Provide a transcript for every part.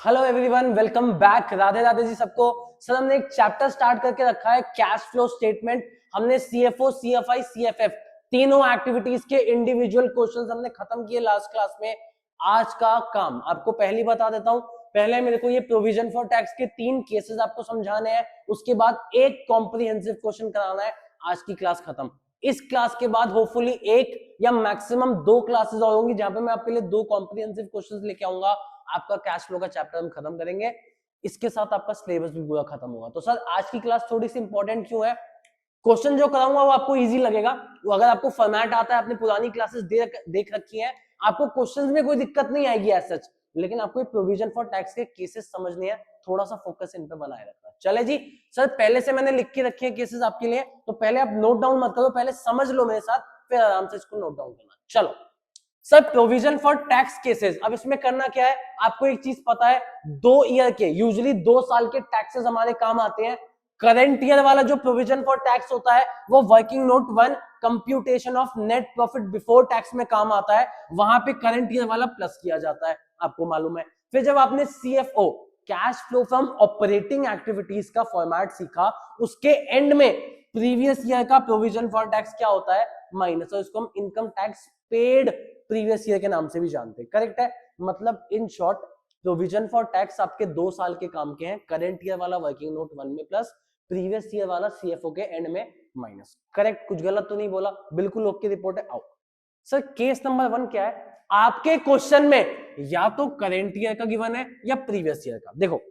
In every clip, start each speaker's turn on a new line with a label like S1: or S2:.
S1: Hello everyone, welcome back. Radhe Radhe ji सबको। Sir हमने एक चैप्टर स्टार्ट करके रखा है कैश फ्लो स्टेटमेंट। हमने सीएफओ, सीएफआई, सीएफएफ तीनों एक्टिविटीज के इंडिविजुअल क्वेश्चंस हमने खत्म किए लास्ट क्लास में। आज का काम आपको पहले बता देता हूं। पहले मेरे को ये प्रोविजन फॉर टैक्स के 3 केसेस आपको समझाने हैं, उसके बाद एक कॉम्प्रिहेंसिव क्वेश्चन कराना है। आज की क्लास खत्म। इस क्लास के बाद होपफुली एक या मैक्सिमम 2 क्लासेस और होंगी जहां पे मैं आपके लिए 2 कॉम्प्रिहेंसिव क्वेश्चंस लेके आऊंगा। आपका कैश फ्लो का चैप्टर हम खत्म करेंगे, इसके साथ आपका सिलेबस भी पूरा खत्म होगा। तो सर आज की क्लास थोड़ी सी इंपॉर्टेंट क्यों है? क्वेश्चन जो कराऊंगा वो आपको इजी लगेगा। वो अगर आपको फॉर्मेट आता है, अपनी पुरानी क्लासेस देख रखी है, आपको क्वेश्चंस में कोई दिक्कत नहीं आएगी एज सच। लेकिन आपको प्रोविजन फॉर टैक्स के केसेस समझने हैं, थोड़ा सा फोकस इन पे बनाए रखना। चले जी सर, पहले से मैंने लिख के रखे हैं केसेस आपके लिए, तो पहले आप नोट डाउन मत करो, पहले समझ लो मेरे साथ, फिर आराम से इसको नोट डाउन करना। चलो sir, provision for tax cases. अब इसमें करना क्या है, आपको एक चीज पता है, 2 ईयर के, यूजुअली 2 साल के टैक्सेस हमारे काम आते हैं। करंट ईयर वाला जो प्रोविजन फॉर टैक्स होता है वो working note 1 computation of net profit before tax में काम आता है। वहां पे करंट ईयर वाला प्लस किया जाता है, आपको मालूम है। फिर जब आपने CFO, cash flow from operating activities का फॉर्मेट सीखा, उसके एंड में प्रीवियस ईयर का प्रोविजन फॉर टैक्स क्या होता है, माइनस, और इसको हम income tax paid previous year के नाम से भी जानते हैं। करेक्ट है? मतलब in short provision for tax आपके 2 साल के काम के हैं। करंट ईयर वाला वर्किंग नोट 1 में प्लस, प्रीवियस ईयर वाला सीएफओ के एंड में माइनस। करेक्ट? कुछ गलत तो नहीं बोला? बिल्कुल ओके रिपोर्ट है। आओ सर, केस नंबर 1 क्या है आपके क्वेश्चन में, या तो करंट ईयर का गिवन है या प्रीवियस ईयर का। देखो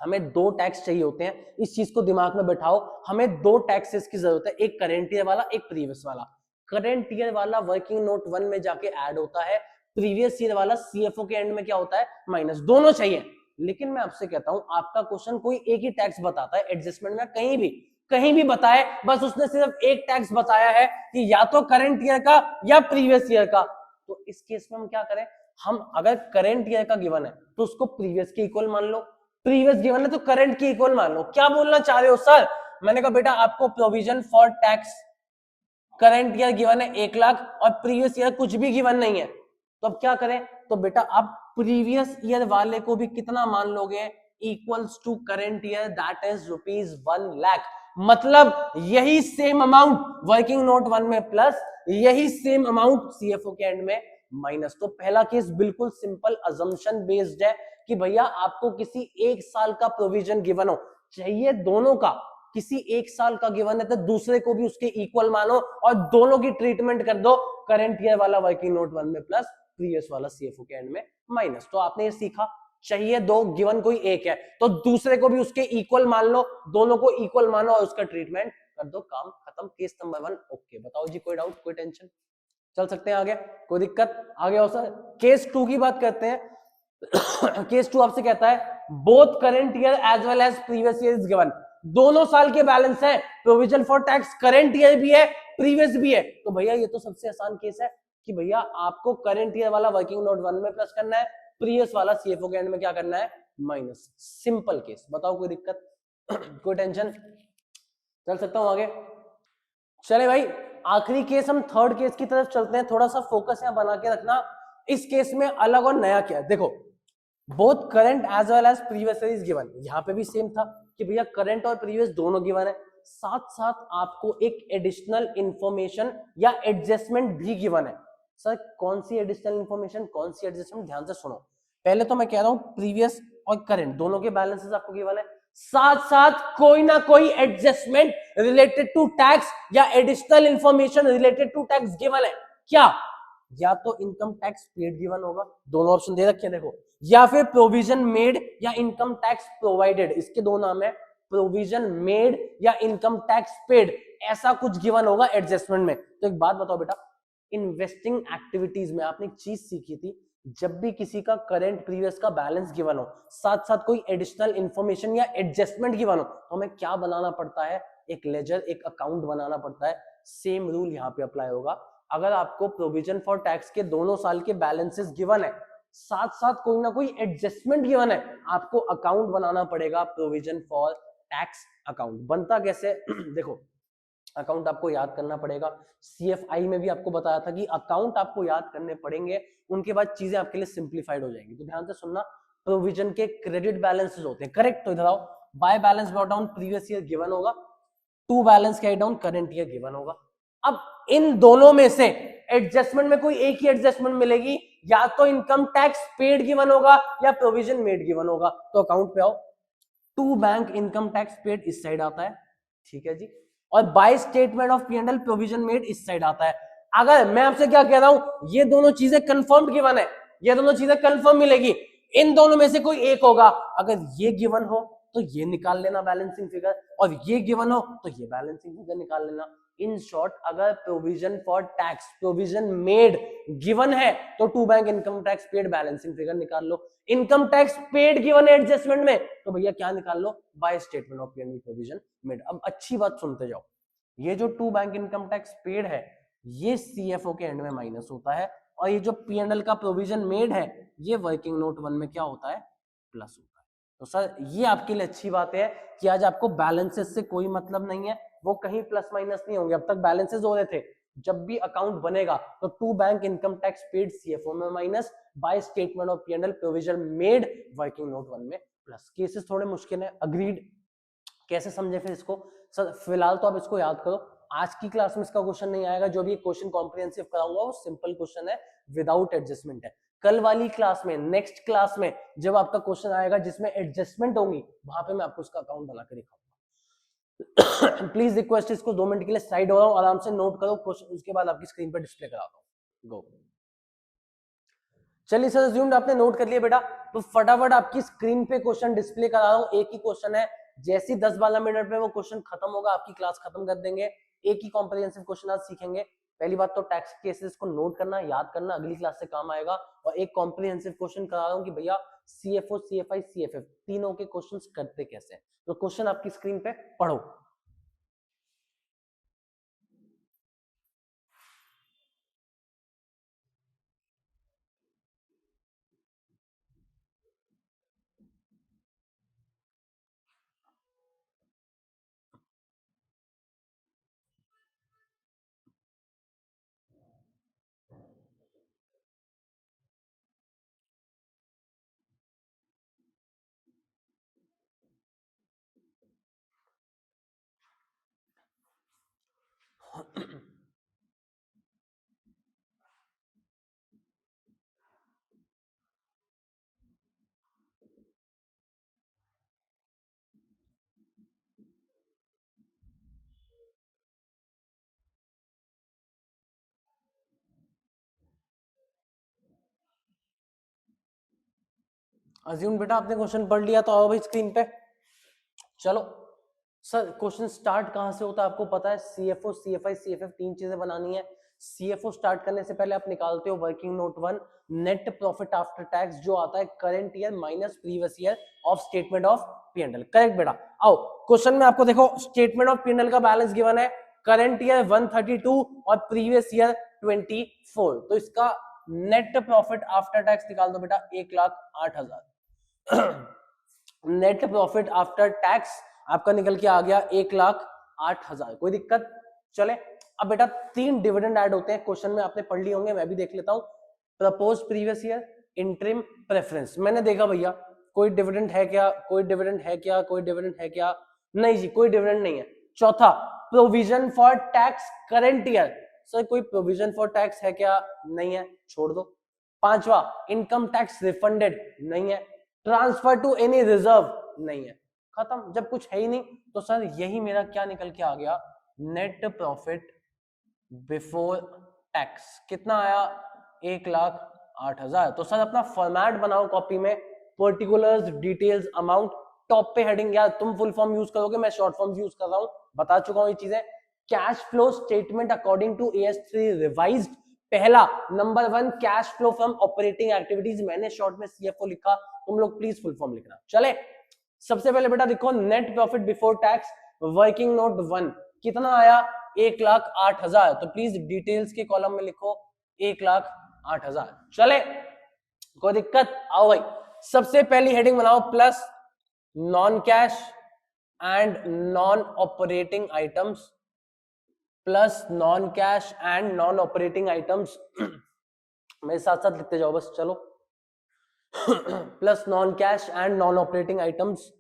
S1: हमें 2 टैक्स चाहिए होते हैं, इस चीज को दिमाग में बैठाओ। हमें 2 टैक्सेस की जरूरत है, एक करंट ईयर वाला, एक प्रीवियस वाला। करंट ईयर वाला वर्किंग नोट 1 में जाके ऐड होता है, प्रीवियस ईयर वाला सीएफओ के एंड में क्या होता है, माइनस। दोनों चाहिए। लेकिन मैं आपसे कहता हूं, आपका क्वेश्चन कोई एक ही टैक्स बताता है एडजस्टमेंट में, कहीं भी बताए, बस उसने सिर्फ एक टैक्स बताया है कि या तो करंट ईयर का या प्रीवियस ईयर का। तो इस केस में हम क्या करें, हम अगर करंट ईयर का गिवन है तो उसको प्रीवियस के इक्वल मान लो, प्रीवियस गिवन है तो करंट के इक्वल मान लो। क्या बोलना चाह रहे हो सर? मैंने कहा बेटा आपको provision for tax current year given है 1 लाख और प्रीवियस ईयर कुछ भी गिवन नहीं है, तो अब क्या करें? तो बेटा आप प्रीवियस ईयर वाले को भी कितना मान लोगे, equals to current year, that is ₹1 lakh. मतलब यही सेम अमाउंट वर्किंग नोट 1 में प्लस, यही सेम अमाउंट सीएफओ के एंड में माइनस। तो पहला केस बिल्कुल सिंपल अजम्पशन बेस्ड है कि भैया आपको किसी 1 साल का प्रोविजन गिवन हो, चाहिए दोनों का। किसी 1 साल का गिवन है तो दूसरे को भी उसके इक्वल मानो और दोनों की ट्रीटमेंट कर दो, करंट ईयर वाला वर्किंग नोट 1 में प्लस, प्रीवियस वाला सीएफओ के एंड में माइनस। तो आपने ये सीखा, चाहिए 2, गिवन कोई एक है तो दूसरे को भी उसके इक्वल मान लो, दोनों को इक्वल मानो और उसका ट्रीटमेंट कर दो, काम खत्म। Case number 1 okay. बताओ जी, कोई डाउट, कोई टेंशन? चल सकते हैं आगे, कोई दिक्कत? आगे हो सर, केस 2 की बात करते हैं। केस 2 आपसे कहता है both current year as well as previous year is given. दोनों साल के बैलेंस है, provision for tax current year भी है, प्रीवियस भी है। तो भैया ये तो सबसे आसान केस है कि भैया आपको करंट ईयर वाला वर्किंग नोट 1 में प्लस करना है, प्रीवियस वाला सीएफओ के एंड में क्या करना है, माइनस। Simple case. बताओ कोई दिक्कत, कोई टेंशन? चल सकता हूं आगे? चले भाई, आखिरी केस, हम थर्ड केस की तरफ चलते हैं। थोड़ा सा फोकस यहां बना के रखना। इस केस में अलग और नया क्या है, देखो both current as well as previous is given. यहां पे भी सेम था कि भैया करंट और प्रीवियस दोनों गिवन है, साथ साथ आपको एक एडिशनल इंफॉर्मेशन या एडजस्टमेंट भी गिवन है। सर कौन सी एडिशनल इंफॉर्मेशन, कौन सी एडजस्टमेंट, ध्यान से सुनो। पहले तो मैं कह रहा हूं प्रीवियस और करंट दोनों के बैलेंसेस आपको गिवन है, साथ साथ कोई ना कोई एडजस्टमेंट रिलेटेड टू टैक्स या additional information related to tax given है। क्या? या तो इनकम टैक्स पेड गिवन होगा, दोनों ऑप्शन दे रखे हैं देखो, या फिर प्रोविजन मेड या इनकम टैक्स प्रोवाइडेड, इसके दो नाम है, प्रोविजन मेड या इनकम टैक्स पेड, ऐसा कुछ गिवन होगा एडजस्टमेंट में। तो एक बात बताओ बेटा, इन्वेस्टिंग एक्टिविटीज में आपने एक चीज सीखी थी, जब भी किसी का करंट प्रीवियस का बैलेंस गिवन हो, साथ साथ कोई एडिशनल इंफॉर्मेशन या एडजस्टमेंट गिवन हो, तो हमें क्या बनाना पड़ता है, एक लेजर, एक अकाउंट बनाना पड़ता है। सेम रूल यहां पे अप्लाई होगा। अगर आपको प्रोविजन फॉर टैक्स के दोनों साल के बैलेंसेस गिवन है, साथ साथ कोई ना कोई एडजस्टमेंट गिवन है, आपको अकाउंट बनाना पड़ेगा, प्रोविजन फॉर टैक्स अकाउंट। बनता कैसे? देखो अकाउंट आपको याद करना पड़ेगा, सीएफआई में भी आपको बताया था कि अकाउंट आपको याद करने पड़ेंगे, उनके बाद चीजें आपके लिए सिंप्लीफाइड हो जाएंगी। तो ध्यान से सुनना, प्रोविजन के क्रेडिट बैलेंसेस होते हैं, करेक्ट। तो इधर आओ, by balance brought down previous year given होगा, to balance carry down current year given होगा। अब इन दोनों में से एडजस्टमेंट में कोई एक ही एडजस्टमेंट मिलेगी, या तो इनकम टैक्स पेड गिवन होगा या प्रोविजन मेड गिवन होगा। तो अकाउंट पे आओ, to bank income tax paid इस साइड आता है, ठीक है जी, और by statement of P&L provision made इस साइड आता है। अगर मैं आपसे क्या कह रहा हूं, ये दोनों चीजें कंफर्म गिवन है, ये दोनों चीजें कंफर्म मिलेगी, इन दोनों में से कोई एक होगा। अगर ये गिवन हो तो ये निकाल लेना बैलेंसिंग फिगर, और ये गिवन हो तो ये बैलेंसिंग फिगर निकाल लेना। इन शॉर्ट, अगर provision for tax provision made given है तो to bank income tax paid balancing figure निकाल लो। इनकम टैक्स पेड गिवन है एडजस्टमेंट में, तो भैया क्या निकाल लो, by statement of P&L provision made. अब अच्छी बात सुनते जाओ, ये जो to bank income tax paid है ये CFO के एंड में माइनस होता है, और ये जो P&L का प्रोविजन मेड है ये वर्किंग नोट 1 में क्या होता है, प्लस होता है। तो सर ये आपके लिए अच्छी बात है कि आज आपको बैलेंसेस से कोई मतलब नहीं है, वो कहीं प्लस माइनस नहीं होंगे। अब तक बैलेंसेस हो रहे थे, जब भी अकाउंट बनेगा तो to bank income tax paid CFO में minus, by statement of P&L provision made working note 1 में प्लस। केसेस थोड़े मुश्किल है, अग्रीड। कैसे समझे फिर इसको? सर फिलहाल तो आप इसको याद करो, आज की क्लास में इसका क्वेश्चन नहीं आएगा, जो भी क्वेश्चन कॉम्प्रिहेंसिव कराऊंगा वो सिंपल क्वेश्चन है, विदाउट एडजस्टमेंट है। कल वाली क्लास में, नेक्स्ट क्लास में जब आपका क्वेश्चन आएगा जिसमें एडजस्टमेंट होंगी, वहां पे मैं आपको इसका अकाउंट बना के दिखाऊंगा। प्लीज रिक्वेस्ट, इसको 2 मिनट के लिए साइड हो रहा हूं, आराम से नोट करो क्वेश्चन, उसके बाद आपकी स्क्रीन पर डिस्प्ले कराता हूं। गो। चलिए सर, अज्यूम्ड आपने नोट कर लिया बेटा, तो फटाफट आपकी स्क्रीन पे क्वेश्चन डिस्प्ले करा रहा हूं। एक ही क्वेश्चन है, जैसे 10-12 मिनट में वो क्वेश्चन खत्म होगा आपकी क्लास खत्म कर देंगे। एक ही कॉम्प्रिहेंसिव क्वेश्चन आज सीखेंगे। पहली बात तो टैक्स केसेस को नोट करना, याद करना, अगली क्लास से काम आएगा। और एक कॉम्प्रिहेंसिव क्वेश्चन करा रहा हूं कि भैया CFO, CFI, CFF तीनों के क्वेश्चंस करते कैसे हैं। तो क्वेश्चन आपकी स्क्रीन पे पढ़ो। अज्यूम बेटा आपने क्वेश्चन पढ़ लिया, तो आओ भाई स्क्रीन पे। चलो सर, क्वेश्चन स्टार्ट कहां से होता है आपको पता है, CFO, CFI, CFF तीन चीजें बनानी है। CFO स्टार्ट करने से पहले आप निकालते हो working note 1, net profit after tax जो आता है current year minus previous year of statement of P&L। Correct बेटा। आओ क्वेश्चन में आपको देखो स्टेटमेंट ऑफ P&L का बैलेंस गिवन है, करंट ईयर 132 और प्रीवियस ईयर 24। तो इसका नेट प्रॉफिट आफ्टर टैक्स निकाल दो बेटा, 1,08,000। नेट प्रॉफिट आफ्टर टैक्स आपका निकल के आ गया 1,08,000। कोई दिक्कत? चले अब बेटा तीन डिविडेंड ऐड होते हैं, क्वेश्चन में आपने पढ़ लिए होंगे, मैं भी देख लेता हूं। Propose previous year, interim, preference. मैंने देखा भैया कोई डिविडेंड है क्या, कोई डिविडेंड है क्या, कोई डिविडेंड है क्या? नहीं जी, कोई डिविडेंड नहीं है। चौथा, provision for tax current year. Sir कोई प्रोविजन फॉर टैक्स है क्या? नहीं है, छोड़ दो। पांचवा, इनकम टैक्स रिफंडेड, नहीं है। ट्रांसफर टू एनी रिजर्व, नहीं है। खत्म। जब कुछ है ही नहीं तो सर यही मेरा क्या निकल के आ गया, नेट प्रॉफिट बिफोर टैक्स। कितना आया? 1,08,000। तो सर अपना फॉर्मेट बनाओ कॉपी में, पर्टिकुलर्स, डिटेल्स, अमाउंट, टॉप पे हेडिंग। यार तुम फुल फॉर्म यूज करोगे, मैं शॉर्ट फॉर्म यूज कर रहा हूं, बता चुका हूं ये चीजें। Cash flow statement according to AS3 revised. पहला नंबर 1 cash flow from operating activities, मैंने शॉर्ट में CFO लिखा, तुम लोग प्लीज फुल फॉर्म लिखना। चले सबसे पहले बेटा देखो, net profit before tax working note 1 कितना आया? 1,08,000। तो प्लीज डिटेल्स के कॉलम में लिखो 1,08,000। चले कोई दिक्कत? आओ भाई सबसे पहली हेडिंग बनाओ, plus non cash and non operating items, plus non cash and non operating items. मेरे साथ साथ लिखते जाओ बस। चलो plus non cash and non operating items.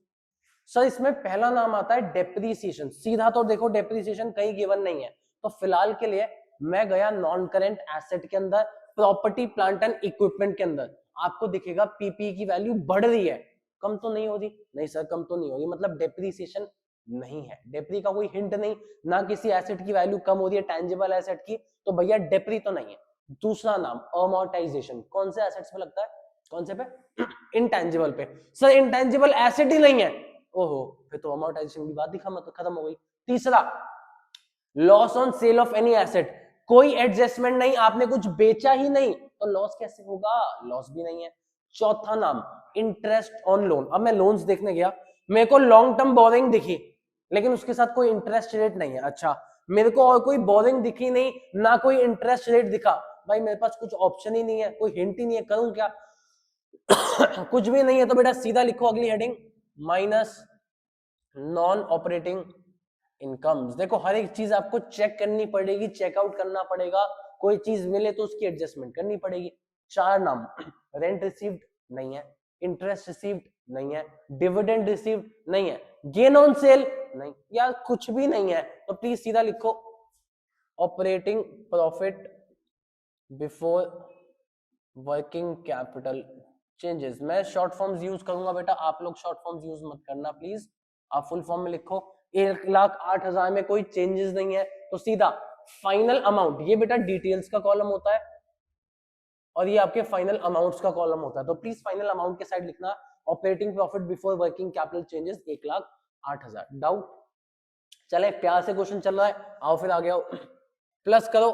S1: Sir इसमें पहला नाम आता है डेप्रीसिएशन। सीधा तो देखो डेप्रीसिएशन कहीं गिवन नहीं है, तो फिलहाल के लिए मैं गया नॉन करेंट एसेट के अंदर, प्रॉपर्टी प्लांट एंड इक्विपमेंट के अंदर। आपको दिखेगा पीपी की वैल्यू बढ़ रही है, कम तो नहीं हो रही। नहीं सर कम तो नहीं हो रही, मतलब डेप्रीसिएशन नहीं है, डेप्री का कोई हिंट नहीं, ना किसी एसेट की वैल्यू कम हो रही है टेंजिबल एसेट की, तो भैया डेप्री तो नहीं है। दूसरा नाम अमोर्टाइजेशन, कौन से एसेट्स पे लगता है, कौन से पे, इंटेंजिबल पे। सर इंटेंजिबल एसेट ही नहीं है, ओहो फिर तो अमोर्टाइजेशन की बात ही खत्म हो गई। तीसरा loss on sale of any asset, कोई एडजस्टमेंट नहीं, आपने कुछ बेचा ही नहीं तो लॉस कैसे होगा, लॉस भी नहीं है। चौथा नाम इंटरेस्ट ऑन लोन। अब मैं लोन्स देखने गया, मेरे को लॉन्ग टर्म बोरिंग दिखी लेकिन उसके साथ कोई इंटरेस्ट रेट नहीं है। अच्छा मेरे को और कोई बोरिंग दिखी नहीं, ना कोई इंटरेस्ट रेट दिखा, भाई मेरे पास कुछ ऑप्शन ही नहीं है, कोई हिंट ही नहीं है, करूं क्या? कुछ भी नहीं है तो बेटा सीधा लिखो अगली heading, minus non operating incomes. देखो हर एक चीज आपको चेक करनी पड़ेगी, चेकआउट करना पड़ेगा, कोई चीज मिले तो उसकी एडजस्टमेंट करनी पड़ेगी। चार नाम, रेंट रिसीव्ड नहीं है, इंटरेस्ट रिसीव्ड नहीं है, डिविडेंड रिसीव्ड नहीं है, गेन ऑन सेल नहीं, यार कुछ भी नहीं है, तो प्लीज सीधा लिखो operating profit before working capital changes. मैं शॉर्ट फॉर्म्स यूज करूंगा बेटा, आप लोग शॉर्ट फॉर्म्स यूज मत करना प्लीज, आप फुल फॉर्म में लिखो। 1,08,000 में कोई चेंजेस नहीं है तो सीधा फाइनल अमाउंट, ये बेटा डिटेल्स का कॉलम होता है और ये आपके फाइनल अमाउंट्स का कॉलम होता है, तो प्लीज फाइनल अमाउंट के साइड लिखना operating profit before working capital changes 1,08,000। Doubt? चले प्यार से क्वेश्चन चल रहा है, आओ फिर आ गया। प्लस करो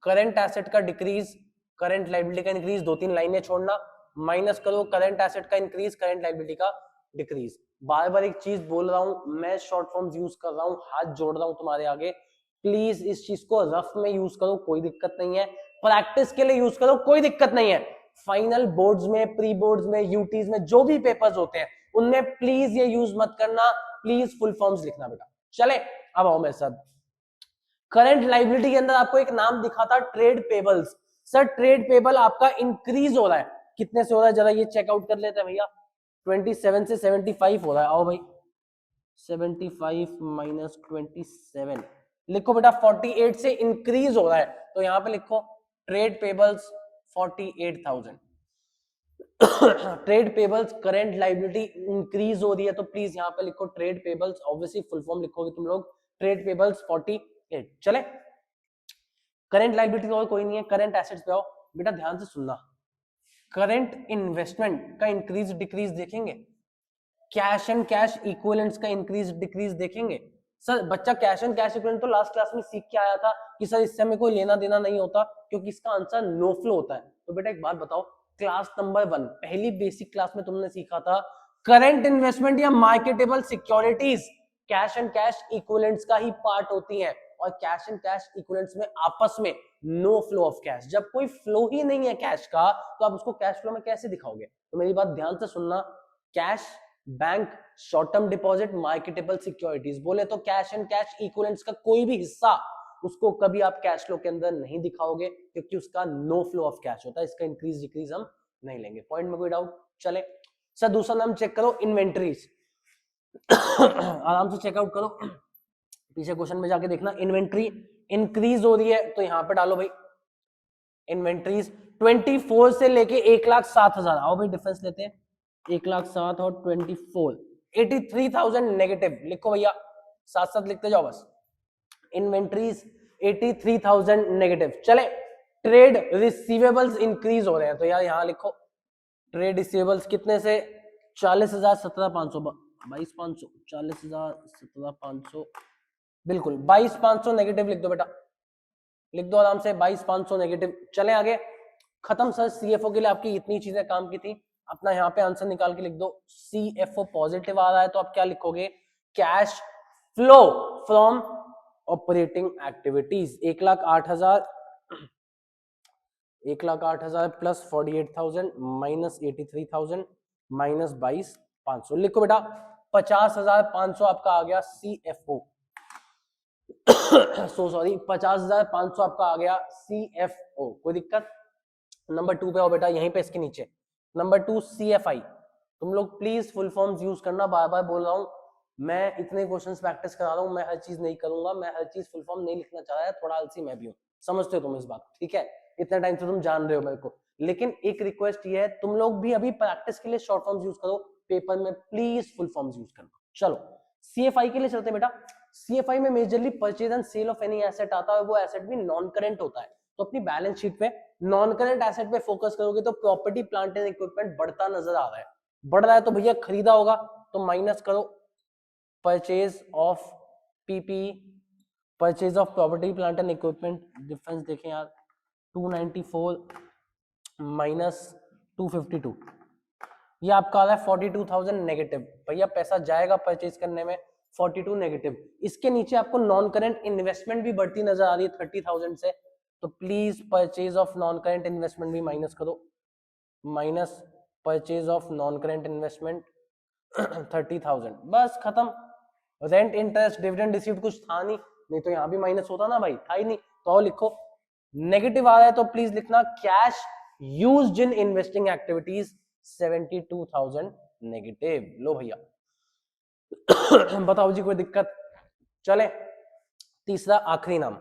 S1: करंट एसेट का डिक्रीज, करंट लायबिलिटी का इंक्रीज, दो तीन लाइनें छोड़ना, माइनस करो करंट एसेट का इंक्रीज, करंट लायबिलिटी का डिक्रीज। बार बार एक चीज बोल रहा हूं, मैं शॉर्ट फॉर्म्स यूज कर रहा हूं, हाथ जोड़ रहा हूं तुम्हारे आगे, प्लीज इस चीज को रफ में यूज करो, कोई दिक्कत नहीं है, प्रैक्टिस के लिए यूज करो, कोई दिक्कत नहीं है। फाइनल बोर्ड्स में, प्री बोर्ड्स में, यूटीज में जो भी पेपर्स होते हैं उनमें प्लीज ये यूज मत करना, प्लीज फुल फॉर्म्स लिखना बेटा। चले अब आओ मेरे साथ, करंट लायबिलिटी के अंदर आपको एक नाम दिखा था trade payables. Sir trade payable आपका इंक्रीज हो रहा है, कितने से हो रहा है जरा ये चेकआउट कर लेते हैं भैया, 27 से 75 हो रहा है। आओ भाई 75 माइनस 27, लिखो बेटा 48 से इंक्रीज हो रहा है, तो यहां पे लिखो trade payables 48,000। Trade payables current liability increase हो रही है तो प्लीज यहां पे लिखो trade payables, obviously full form लिखोगे तुम लोग, ट्रेड पेबल्स 48। चले करंट लायबिलिटी और कोई नहीं है, करंट एसेट्स पे आओ बेटा, ध्यान से सुनना, करंट इन्वेस्टमेंट का इंक्रीज डिक्रीज देखेंगे, कैश एंड कैश इक्विवेलेंट्स का इंक्रीज डिक्रीज देखेंगे। सर बच्चा कैश एंड कैश इक्विवेलेंट तो लास्ट क्लास में सीख के आया था कि सर इससे हमें कोई लेना देना नहीं होता क्योंकि इसका आंसर नो फ्लो होता है। तो बेटा एक बात बताओ, क्लास नंबर 1 पहली बेसिक क्लास में तुमने सीखा था करंट इन्वेस्टमेंट या marketable securities cash and cash equivalents का ही पार्ट होती है, और कैश एंड कैश इक्विवेलेंट्स में आपस में नो फ्लो ऑफ कैश। जब कोई फ्लो ही नहीं है कैश का तो आप उसको कैश फ्लो में कैसे दिखाओगे? तो मेरी बात ध्यान से सुनना, cash, bank, short term deposit, marketable securities, बोले तो कैश एंड कैश इक्विवेलेंट्स का कोई भी हिस्सा उसको कभी आप कैश फ्लो के अंदर नहीं दिखाओगे क्योंकि उसका नो फ्लो ऑफ कैश होता है, इसका इंक्रीज डिक्रीज हम नहीं लेंगे। पॉइंट में कोई डाउट? चले सर दूसरा नाम चेक करो, इन्वेंटरीज। आराम से चेकआउट करो, पीछे क्वेश्चन में जाके देखना, इन्वेंट्री इंक्रीज हो रही है तो यहां पे डालो भाई इन्वेंट्रीज 24 से लेके 1,07,000। आओ भाई डिफरेंस लेते हैं, 1,07,000 और 24, 83,000 नेगेटिव लिखो भैया, साथ साथ लिखते जाओ बस, इन्वेंट्रीज 83,000 नेगेटिव। चले ट्रेड रिसीवेबल्स इंक्रीज हो रहे हैं तो यार यहां लिखो ट्रेड रिसीवेबल्स कितने से, 40,000 17,500 22,500 40,000 17,500, बिल्कुल 22,500 नेगेटिव लिख दो बेटा, लिख दो आराम से 22,500 नेगेटिव। चले आगे, खत्म सर, सीएफओ के लिए आपकी इतनी चीजें काम की थी, अपना यहाँ पे आंसर निकाल के लिख दो। सीएफओ पॉजिटिव आ रहा है तो आप क्या लिखोगे, cash flow from operating activities 1,08,000, 1,08,000 plus 48,000 minus 83,000 minus 22,500, लिखो बेटा 50,500 आपका आ गया सीएफओ। सो सॉरी 50,500 आपका आ गया सीएफओ। कोई दिक्कत? नंबर 2 पे आओ बेटा, यहीं पे इसके नीचे नंबर 2 CFI। तुम लोग प्लीज फुल फॉर्म्स यूज करना, बार बार बोल रहा हूँ, मैं इतने क्वेश्चंस प्रैक्टिस करा रहा हूँ, मैं हर चीज नहीं करूंगा, मैं हर चीज फुल फॉर्म नहीं लिखना चाह रहा है, थोड़ा आलसी मैं भी हूँ, समझते हो तुम इस बात, ठीक है, इतना टाइम से तुम जान रहे हो मेरे को। लेकिन एक रिक्वेस्ट ये है, तुम लोग भी अभी प्रैक्टिस के लिए शॉर्ट फॉर्म्स यूज करो, पेपर में प्लीज फुल फॉर्म्स यूज करना। चलो CFI के लिए चलते हैं बेटा। CFI में majorly purchase and sale of any asset आता है, वो एसेट भी नॉन करेंट होता है, तो अपनी बैलेंस शीट पे नॉन करेंट एसेट पे फोकस करोगे तो प्रॉपर्टी प्लांट एंड इक्विपमेंट बढ़ता नजर आ रहा है, बढ़ रहा है तो भैया खरीदा होगा, तो माइनस करो purchase of PP, purchase of property plant and equipment, difference देखें यार 294 माइनस 252, ये आपका आ रहा है 42,000 नेगेटिव, भैया पैसा जाएगा परचेज करने में 42 नेगेटिव। इसके नीचे आपको नॉन करेंट इन्वेस्टमेंट भी बढ़ती नजर आ रही है 30,000 से, तो please purchase of non current investment भी माइनस करो, minus purchase of non current investment 30,000, बस खत्म। रेंट इंटरेस्ट डिविडेंड रिसीव्ड कुछ था नहीं, नहीं तो यहाँ भी माइनस होता ना भाई, था ही नहीं, तो लिखो नेगेटिव आ रहा है तो प्लीज लिखना cash used in investing activities 72,000 negative. लो भैया बताओ जी कोई दिक्कत? चले तीसरा आखिरी नाम,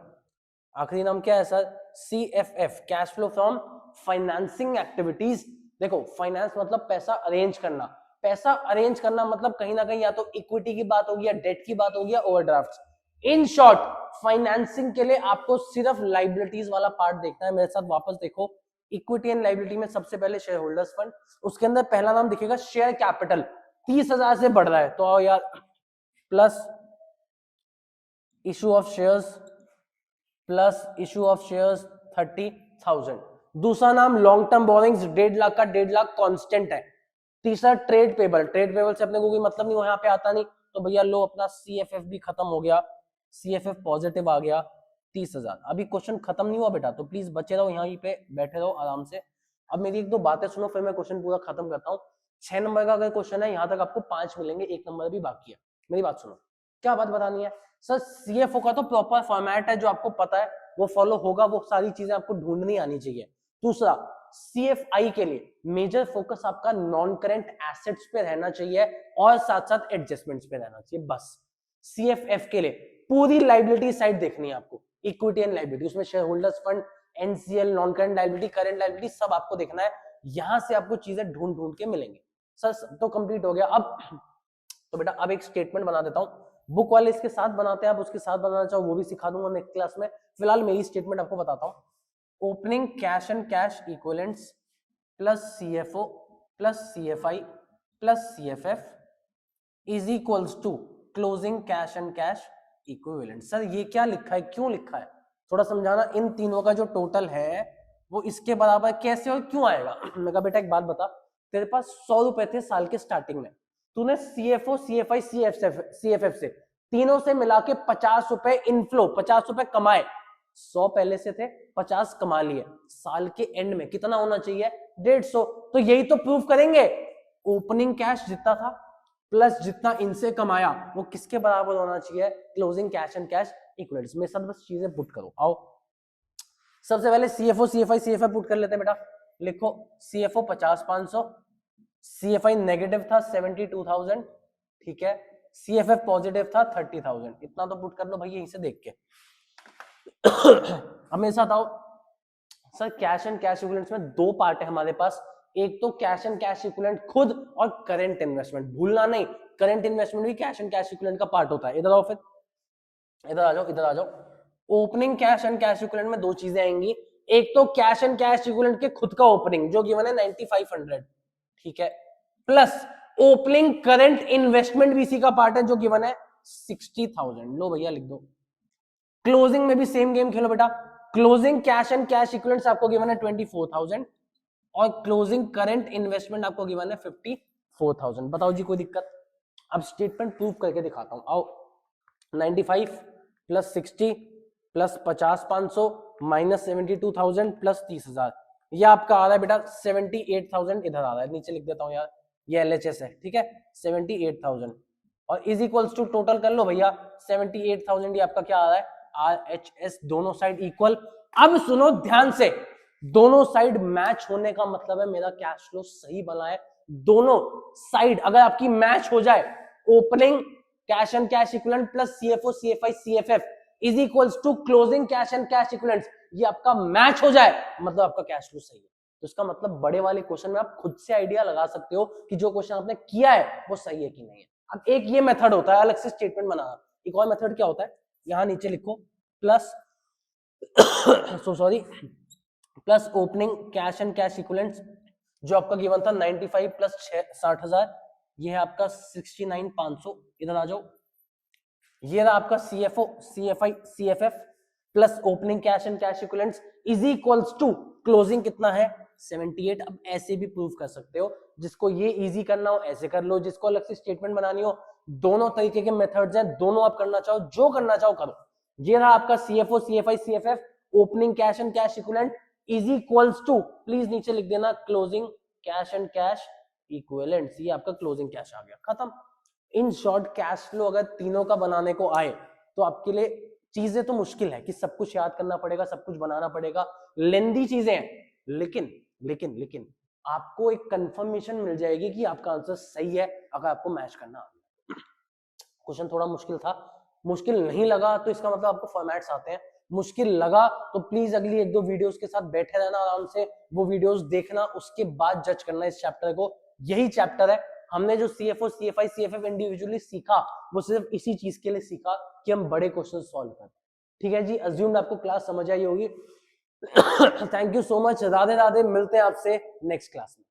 S1: आखिरी नाम क्या है sir? CFF, cash flow from financing activities. देखो फाइनेंस मतलब पैसा अरेंज करना, पैसा अरेंज करना मतलब कहीं ना कहीं या तो इक्विटी की बात होगी या डेट की बात होगी या ओवरड्राफ्ट। इन शॉर्ट फाइनेंसिंग के लिए आपको सिर्फ लाइबिलिटीज वाला पार्ट देखना है। मेरे साथ वापस देखो, इक्विटी एंड लाइबिलिटी में सबसे पहले शेयर होल्डर्स फंड, उसके अंदर पहला नाम दिखेगा शेयर कैपिटल, 30,000 से बढ़ रहा है तो आओ यार, plus issue of shares, plus issue of shares 30,000। दूसरा नाम लॉन्ग टर्म बोरिंग्स, 1.5 लाख का 1.5 लाख कांस्टेंट है। तीसरा ट्रेड पेबल, ट्रेड पेबल से अपने को कोई मतलब नहीं, यहाँ पे आता नहीं, तो भैया लो अपना CFF भी खत्म हो गया, CFF पॉजिटिव आ गया 30,000। अभी क्वेश्चन खत्म नहीं हुआ बेटा, तो प्लीज बचे रहो यहीं पे, बैठे रहो आराम से। अब मेरी एक दो बातें सुनो, फिर मैं क्वेश्चन पूरा खत्म करता हूँ। 6 नंबर का अगर क्वेश्चन है, यहाँ तक आपको 5 मिलेंगे, 1 नंबर भी बाकी है। मेरी बात सुनो, क्या बात बतानी है सर? CFO का तो प्रॉपर फॉर्मेट है जो आपको पता है, वो फॉलो होगा, वो सारी चीजें आपको ढूंढनी आनी चाहिए। दूसरा CFI के लिए मेजर फोकस आपका नॉन करेंट एसेट्स पे रहना चाहिए और साथ साथ एडजस्टमेंट्स पे रहना चाहिए, बस। CFF के लिए पूरी लाइबिलिटी साइड देखनी है आपको, इक्विटी एंड लाइबिलिटी, उसमें share holders fund, NCL, non current liability, current liability, सब आपको देखना है। यहां से आपको चीजें ढूंढ ढूंढ के मिलेंगे। सर तो कंप्लीट हो गया। अब तो बेटा अब एक स्टेटमेंट बना देता हूं, बुक वाले इसके साथ बनाते हैं, आप उसके साथ बनाना चाहो वो भी सिखा दूंगा नेक्स्ट क्लास में। फिलहाल मेरी स्टेटमेंट आपको बताता हूं। Opening cash and cash equivalents plus CFO plus CFI plus CFF is equals to closing cash and cash equivalent. Sir ये क्या लिखा है, क्यों लिखा है, थोड़ा समझाना। इन तीनों का जो टोटल है वो इसके बराबर कैसे और क्यों आएगा? मैं कहा बेटा एक बात बता, तेरे पास 100 रुपए थे साल के स्टार्टिंग में, तूने CFO CFI CFF से तीनों से मिला के 50 रुपए इनफ्लो, 50 रुपए कमाए, 100 पहले से थे, 50 कमा लिए, साल के एंड में कितना होना चाहिए? 150। तो यही तो प्रूफ करेंगे, ओपनिंग कैश जितना था प्लस जितना इनसे कमाया वो किसके बराबर होना चाहिए? Closing cash and cash equivalents. मेरे साथ बस चीजें पुट करो, आओ। सबसे पहले CFO CFI CFF पुट कर लेते हैं बेटा। लिखो CFO 50,500, CFI नेगेटिव था 72,000, ठीक है, CFF पॉजिटिव था 30,000, इतना तो पुट कर लो भाई यहीं से देख के। अब मेरे साथ आओ। Sir cash and cash equivalents में दो पार्ट है हमारे पास, एक तो कैश एंड कैश इक्विवेलेंट खुद और करंट इन्वेस्टमेंट, भूलना नहीं, करंट इन्वेस्टमेंट भी कैश एंड कैश इक्विवेलेंट का पार्ट होता है। इधर आओ, फिर इधर आ जाओ, इधर आ जाओ। Opening cash and cash equivalent में दो चीजें आएंगी, एक तो कैश एंड कैश इक्विवेलेंट के खुद का ओपनिंग जो गिवन है 9500, ठीक है, प्लस ओपनिंग करंट इन्वेस्टमेंट भी इसी का पार्ट है जो गिवन है 60,000। लो भैया लिख दो। क्लोजिंग में भी सेम गेम खेलो बेटा, closing cash and cash equivalents आपको गिवन है 24,000 और क्लोजिंग करंट इन्वेस्टमेंट आपको गिवन है 54,000। बताओ जी कोई दिक्कत? अब स्टेटमेंट प्रूव करके दिखाता हूं, आओ। 95 प्लस 60 प्लस 50,500 माइनस 72,000 प्लस 30,000, ये आपका आ रहा है बेटा 78,000, इधर आ रहा है, नीचे लिख देता हूं यार, ये LHS है, ठीक है, 78,000 और इज इक्वल्स टू टोटल कर लो भैया 78,000, ये आपका क्या आ रहा है? RHS, दोनों साइड इक्वल। अब सुनो ध्यान से, दोनों साइड मैच होने का मतलब है मेरा कैश फ्लो सही बना है। दोनों साइड अगर आपकी मैच हो जाए, opening cash and cash equivalent plus CFO CFI CFF is equals to closing cash and cash equivalents, ये आपका मैच हो जाए मतलब आपका कैश फ्लो सही है। तो इसका मतलब बड़े वाले क्वेश्चन में आप खुद से आइडिया लगा सकते हो कि जो क्वेश्चन आपने किया है वो सही है कि नहीं है। अब एक ये मेथड होता है अलग से स्टेटमेंट बनाना, एक और मेथड क्या होता है, यहां नीचे लिखो plus so sorry plus opening cash and cash equivalents, जो आपका गिवन था 95 प्लस 60,000, ये है आपका 69,500, इधर आ जाओ। ये रहा आपका CFO CFI CFF plus opening cash and cash equivalents is equals to closing कितना है 78। अब ऐसे भी प्रूव कर सकते हो, जिसको ये इजी करना हो ऐसे कर लो, जिसको अलग से स्टेटमेंट बनानी हो, दोनों तरीके के मेथड्स हैं, दोनों आप करना चाहो जो करना चाहो करो। ये रहा आपका CFO CFI CFF opening cash and cash equivalent is equals to, please नीचे लिख देना closing cash and cash equivalents, ये आपका क्लोजिंग कैश आ गया, खत्म। इन शॉर्ट कैश फ्लो अगर तीनों का बनाने को आए तो आपके लिए चीजें तो मुश्किल है कि सब कुछ याद करना पड़ेगा, सब कुछ बनाना पड़ेगा, लेंदी चीजें हैं, लेकिन लेकिन लेकिन आपको एक कंफर्मेशन मिल जाएगी कि आपका आंसर सही है अगर आपको मैच करना आ गया। क्वेश्चन थोड़ा मुश्किल था, मुश्किल नहीं लगा तो इसका मतलब आपको फॉर्मेट्स आते हैं, मुश्किल लगा तो प्लीज अगली एक दो वीडियोस के साथ बैठे रहना आराम से, वो वीडियोस देखना, उसके बाद जज करना इस चैप्टर को। यही चैप्टर है, हमने जो सीएफओ सीएफआई सीएफएफ इंडिविजुअली सीखा वो सिर्फ इसी चीज के लिए सीखा कि हम बड़े क्वेश्चन सॉल्व करें। ठीक है जी, अज्यूम्ड आपको क्लास समझ आई होगी। Thank you so much, Radhe Radhe, मिलते हैं आपसे नेक्स्ट क्लास में।